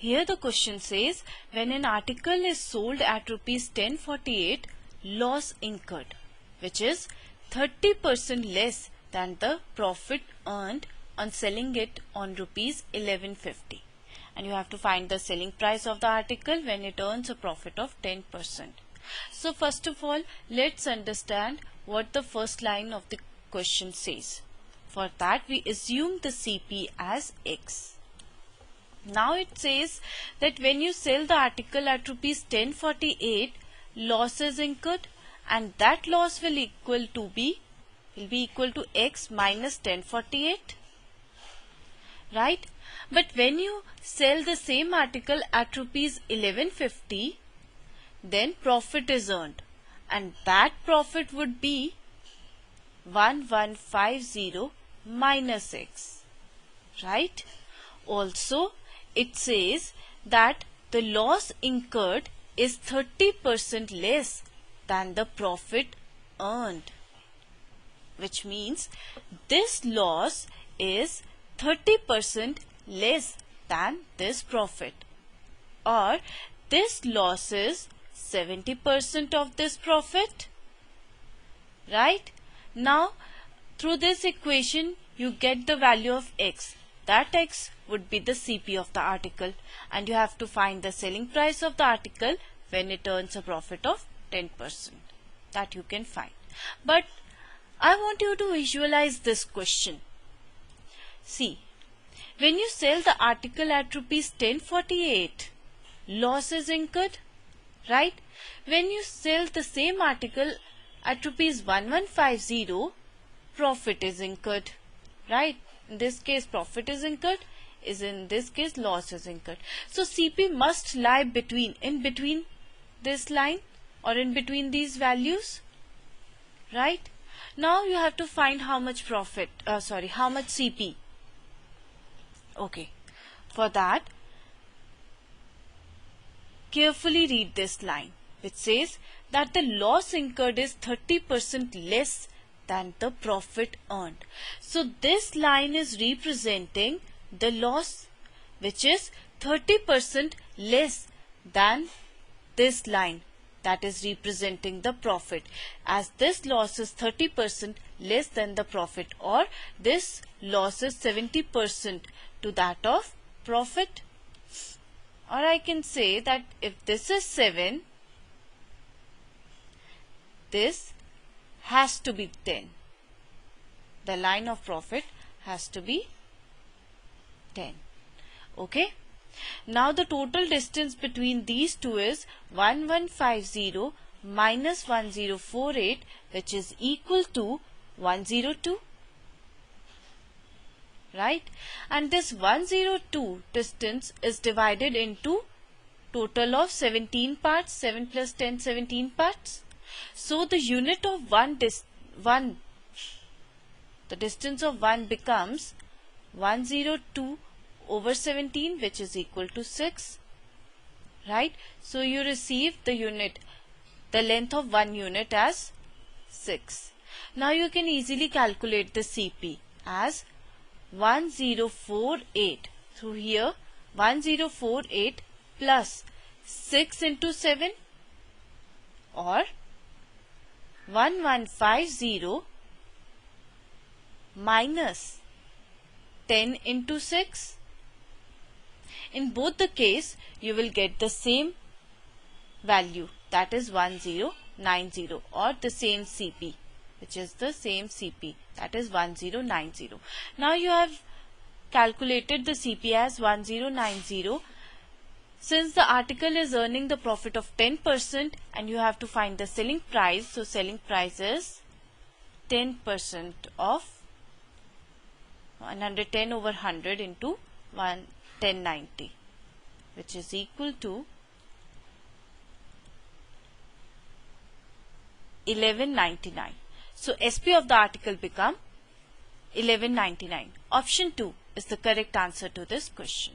Here the question says, when an article is sold at rupees 1048, loss incurred, which is 30% less than the profit earned on selling it on rupees 1150. And you have to find the selling price of the article when it earns a profit of 10%. So first of all, let's understand what the first line of the question says. For that, we assume the CP as X. Now it says that when you sell the article at rupees 1048, loss is incurred, and that loss will be equal to X minus 1048, right? But when you sell the same article at rupees 1150, then profit is earned, and that profit would be 1150 minus X, right? Also, it says that the loss incurred is 30% less than the profit earned, which means this loss is 30% less than this profit, or this loss is 70% of this profit, right? Now, through this equation, you get the value of X. That X would be the CP of the article, and you have to find the selling price of the article when it earns a profit of 10%. That you can find. But I want you to visualize this question. See, when you sell the article at rupees 1048, loss is incurred, right? When you sell the same article at rupees 1150, profit is incurred, right? In this case, profit is incurred, in this case, loss is incurred. So CP must lie in between this line or in between these values, right? Now you have to find how much how much CP. Okay, for that, carefully read this line, which says that the loss incurred is 30% less than the profit earned. So this line is representing the loss, which is 30% less than this line that is representing the profit, as this loss is 30% less than the profit, or this loss is 70% to that of profit. Or I can say that if this is 7, this has to be 10. The line of profit has to be 10. Okay. Now the total distance between these two is 1150 minus 1048, which is equal to 102. Right? And this 102 distance is divided into total of 17 parts, 7 plus 10, 17 parts. So the unit of the distance of 1 becomes 102 over 17, which is equal to 6, right? So you receive the length of 1 unit as 6. Now you can easily calculate the CP as 1048. Through here, 1048 plus 6 into 7, or 1150 minus 10 into 6. In both the case, you will get the same value, that is 1090, or the same CP, which is the same CP, that is 1090. Now you have calculated the CP as 1090. Since the article is earning the profit of 10% and you have to find the selling price, so selling price is 10% of 110 over 100 into 1090, which is equal to 1199. So SP of the article become 1199. Option 2 is the correct answer to this question.